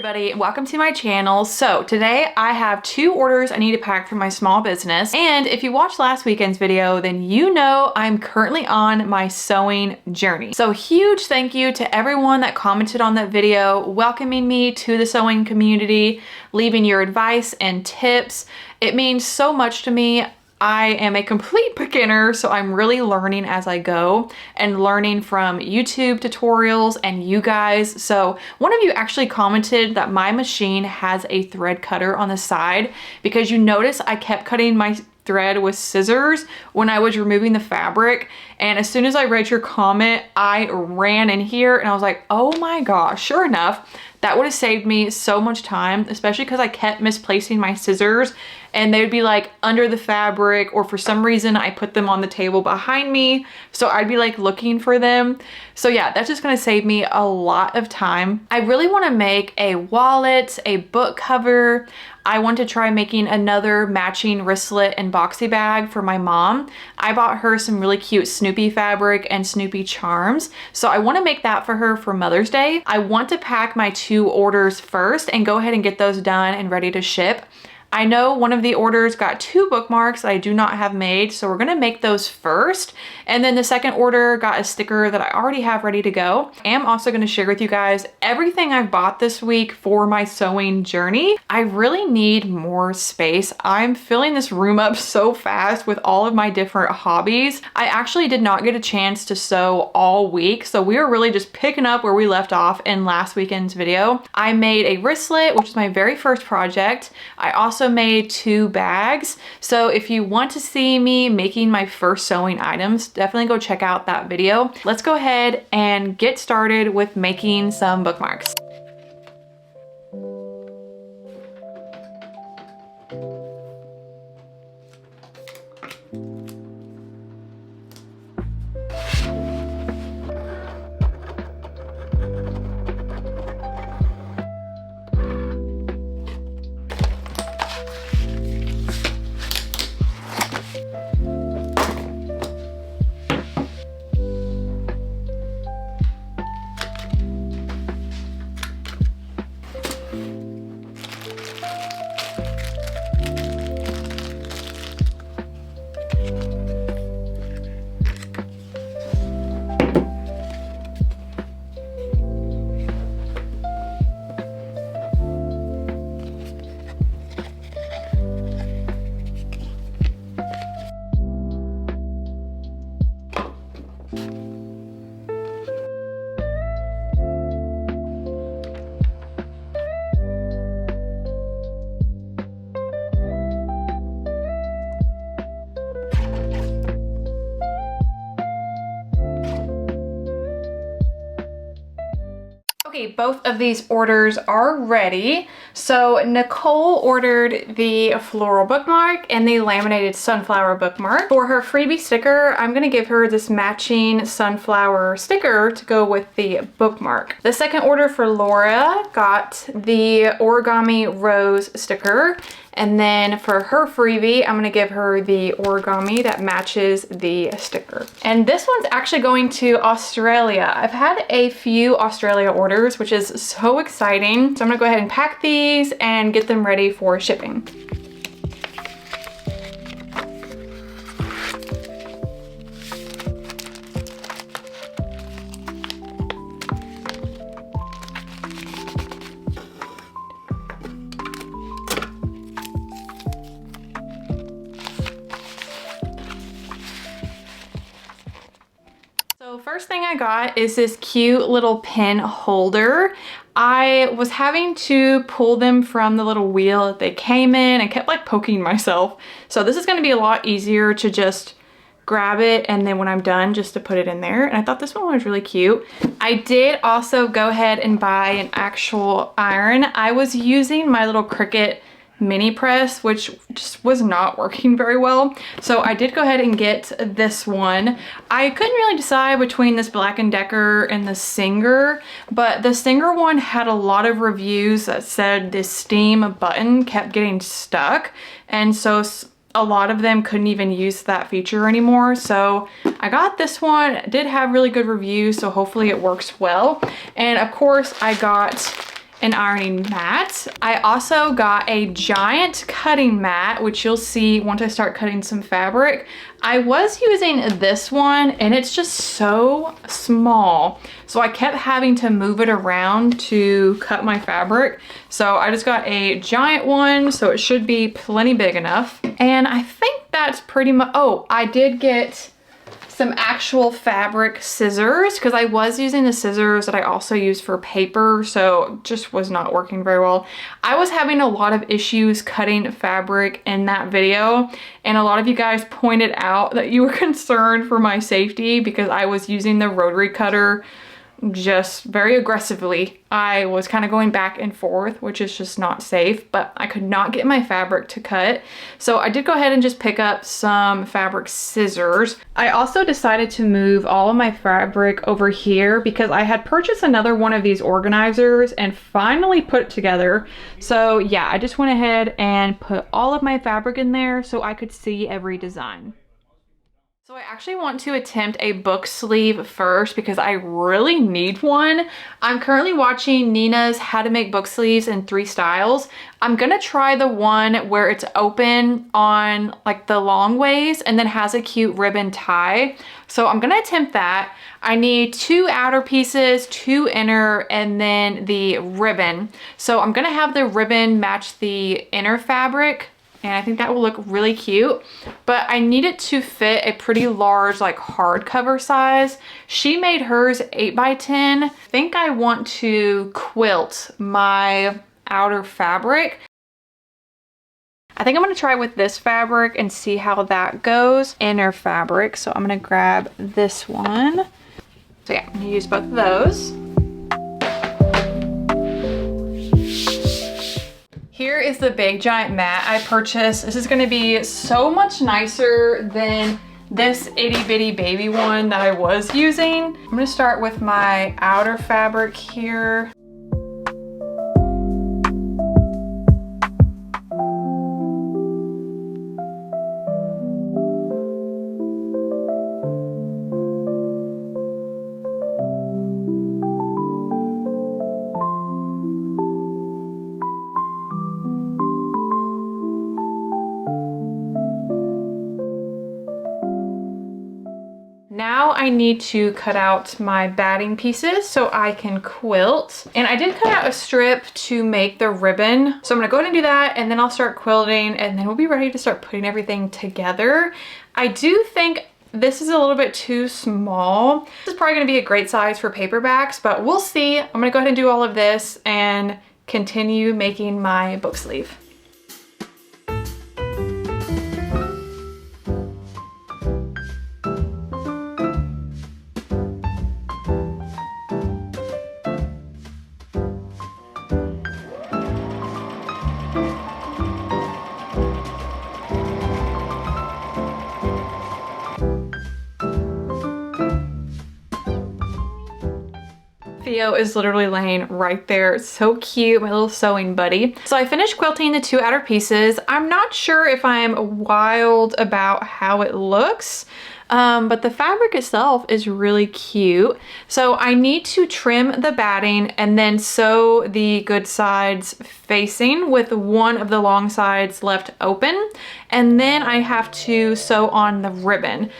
everybody, welcome to my channel. So today I have 2 orders I need to pack for my small business, and if you watched last weekend's video then you know I'm currently on my sewing journey. So huge thank you to everyone that commented on that video welcoming me to the sewing community, leaving your advice and tips. It means so much to me. I am a complete beginner, so I'm really learning as I go and learning from YouTube tutorials and you guys. So one of you actually commented that my machine has a thread cutter on the side because you notice I kept cutting my thread with scissors when I was removing the fabric, and as soon as I read your comment I ran in here and I was like, oh my gosh, sure enough that would have saved me so much time, especially because I kept misplacing my scissors and they would be like under the fabric, or for some reason I put them on the table behind me, so I'd be like looking for them. So yeah, that's just gonna save me a lot of time. I really want to make a wallet, a book cover. I want to try making another matching wristlet and boxy bag for my mom. I bought her some really cute Snoopy fabric and Snoopy charms, so I want to make that for her for Mother's Day. I want to pack my 2 orders first and go ahead and get those done and ready to ship. I know one of the orders got 2 bookmarks that I do not have made, so we're gonna make those first. And then the second order got a sticker that I already have ready to go. I am also gonna share with you guys everything I've bought this week for my sewing journey. I really need more space. I'm filling this room up so fast with all of my different hobbies. I actually did not get a chance to sew all week, so we are really just picking up where we left off in last weekend's video. I made a wristlet, which is my very first project. I also made 2 bags, so if you want to see me making my first sewing items, definitely go check out that video. Let's go ahead and get started with making some bookmarks. Okay, both of these orders are ready. So Nicole ordered the floral bookmark and the laminated sunflower bookmark. For her freebie sticker, I'm gonna give her this matching sunflower sticker to go with the bookmark. The second order for Laura got the origami rose sticker. And then for her freebie, I'm gonna give her the origami that matches the sticker. And this one's actually going to Australia. I've had a few Australia orders, which is so exciting. So I'm gonna go ahead and pack these and get them ready for shipping. So first thing I got is this cute little pen holder. I was having to pull them from the little wheel that they came in and kept like poking myself. So this is going to be a lot easier to just grab it and then when I'm done just to put it in there. And I thought this one was really cute. I did also go ahead and buy an actual iron. I was using my little Cricut mini press, which just was not working very well. So I did go ahead and get this one. I couldn't really decide between this Black & Decker and the Singer, but the Singer one had a lot of reviews that said this steam button kept getting stuck. And so a lot of them couldn't even use that feature anymore. So I got this one. It did have really good reviews, so hopefully it works well. And of course I got an ironing mat. I also got a giant cutting mat, which you'll see once I start cutting some fabric. I was using this one and it's just so small. So I kept having to move it around to cut my fabric. So I just got a giant one, so it should be plenty big enough. And I think that's pretty much, oh, I did get some actual fabric scissors because I was using the scissors that I also use for paper, so just was not working very well. I was having a lot of issues cutting fabric in that video, and a lot of you guys pointed out that you were concerned for my safety because I was using the rotary cutter just very aggressively. I was kind of going back and forth, which is just not safe, but I could not get my fabric to cut. So I did go ahead and just pick up some fabric scissors. I also decided to move all of my fabric over here because I had purchased another one of these organizers and finally put it together. So yeah, I just went ahead and put all of my fabric in there so I could see every design. So I actually want to attempt a book sleeve first because I really need one. I'm currently watching Nina's How to Make Book Sleeves in 3 styles. I'm gonna try the one where it's open on like the long ways and then has a cute ribbon tie. So I'm gonna attempt that. I need 2 outer pieces, 2 inner, and then the ribbon. So I'm gonna have the ribbon match the inner fabric, and I think that will look really cute, but I need it to fit a pretty large like hardcover size. She made hers 8 by 10. I think I want to quilt my outer fabric. I think I'm gonna try with this fabric and see how that goes. Inner fabric, so I'm gonna grab this one. So yeah, I'm gonna use both of those. Here is the big giant mat I purchased. This is gonna be so much nicer than this itty bitty baby one that I was using. I'm gonna start with my outer fabric here. Now I need to cut out my batting pieces so I can quilt. And I did cut out a strip to make the ribbon. So I'm gonna go ahead and do that, and then I'll start quilting, and then we'll be ready to start putting everything together. I do think this is a little bit too small. This is probably gonna be a great size for paperbacks, but we'll see. I'm gonna go ahead and do all of this and continue making my book sleeve. Theo is literally laying right there. It's so cute, my little sewing buddy. So I finished quilting the 2 outer pieces. I'm not sure if I'm wild about how it looks, but the fabric itself is really cute. So I need to trim the batting and then sew the good sides facing with one of the long sides left open. And then I have to sew on the ribbon.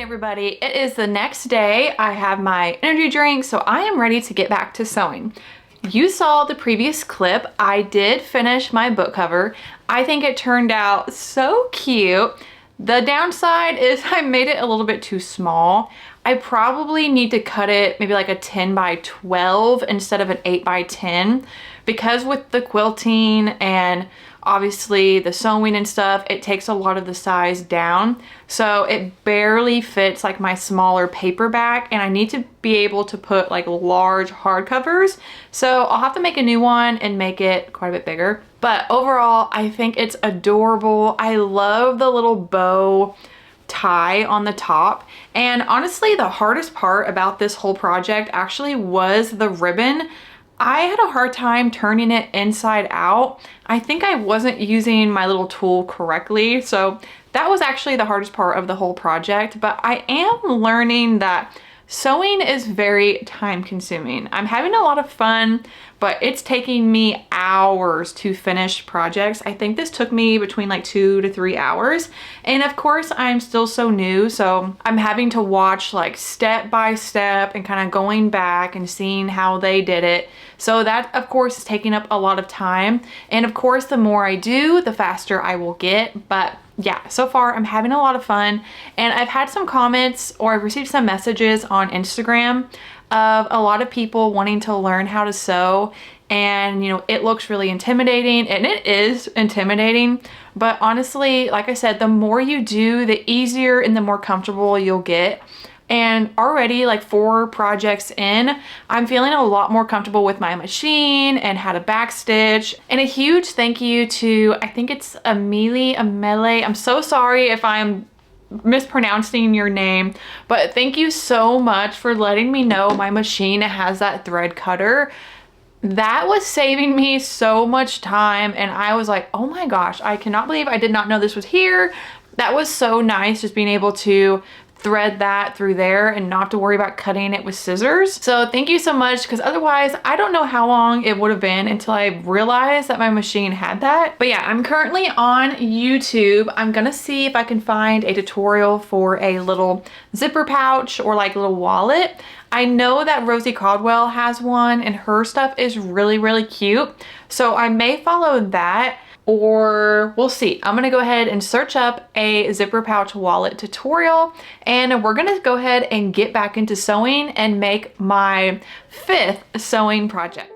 everybody, it is the next day. I have my energy drink, so I am ready to get back to sewing. You saw the previous clip. I did finish my book cover. I think it turned out so cute. The downside is I made it a little bit too small. I probably need to cut it maybe like a 10 by 12 instead of an 8 by 10 because with the quilting and obviously the sewing and stuff, it takes a lot of the size down. So it barely fits like my smaller paperback, and I need to be able to put like large hardcovers. So I'll have to make a new one and make it quite a bit bigger. But overall, I think it's adorable. I love the little bow tie on the top. And honestly, the hardest part about this whole project actually was the ribbon. I had a hard time turning it inside out. I think I wasn't using my little tool correctly. So that was actually the hardest part of the whole project. But I am learning that sewing is very time consuming. I'm having a lot of fun, but it's taking me hours to finish projects. I think this took me between like 2 to 3 hours. And of course, I'm still so new, so I'm having to watch like step by step and kind of going back and seeing how they did it. So that of course is taking up a lot of time. And of course, the more I do, the faster I will get. But yeah, so far I'm having a lot of fun, and I've had some comments or I've received some messages on Instagram of a lot of people wanting to learn how to sew, and you know, it looks really intimidating, and it is intimidating, but honestly, like I said, the more you do, the easier and the more comfortable you'll get. And already like 4 projects in, I'm feeling a lot more comfortable with my machine and how to backstitch. And a huge thank you to, I think it's Amele. I'm so sorry if I'm mispronouncing your name, but thank you so much for letting me know my machine has that thread cutter. That was saving me so much time, and I was like, oh my gosh, I cannot believe I did not know this was here. That was so nice, just being able to thread that through there and not have to worry about cutting it with scissors. So thank you so much, because otherwise I don't know how long it would have been until I realized that my machine had that. But yeah, I'm currently on YouTube. I'm gonna see if I can find a tutorial for a little zipper pouch or like little wallet. I know that Rosie Caldwell has one and her stuff is really, really cute. So I may follow that, or we'll see. I'm gonna go ahead and search up a zipper pouch wallet tutorial, and we're gonna go ahead and get back into sewing and make my 5th sewing project.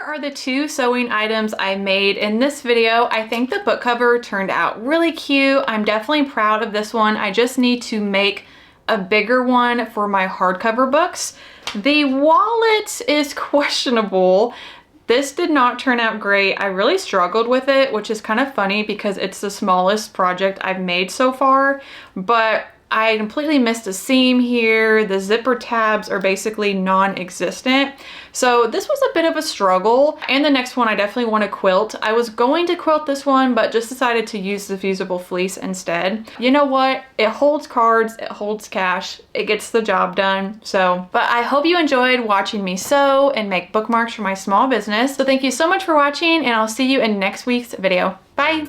Are the 2 sewing items I made in this video. I think the book cover turned out really cute. I'm definitely proud of this one. I just need to make a bigger one for my hardcover books. The wallet is questionable. This did not turn out great. I really struggled with it, which is kind of funny because it's the smallest project I've made so far, but I completely missed a seam here. The zipper tabs are basically non-existent. So this was a bit of a struggle. And the next one I definitely want to quilt. I was going to quilt this one, but just decided to use the fusible fleece instead. You know what? It holds cards, it holds cash, it gets the job done. So, but I hope you enjoyed watching me sew and make bookmarks for my small business. So thank you so much for watching, and I'll see you in next week's video. Bye.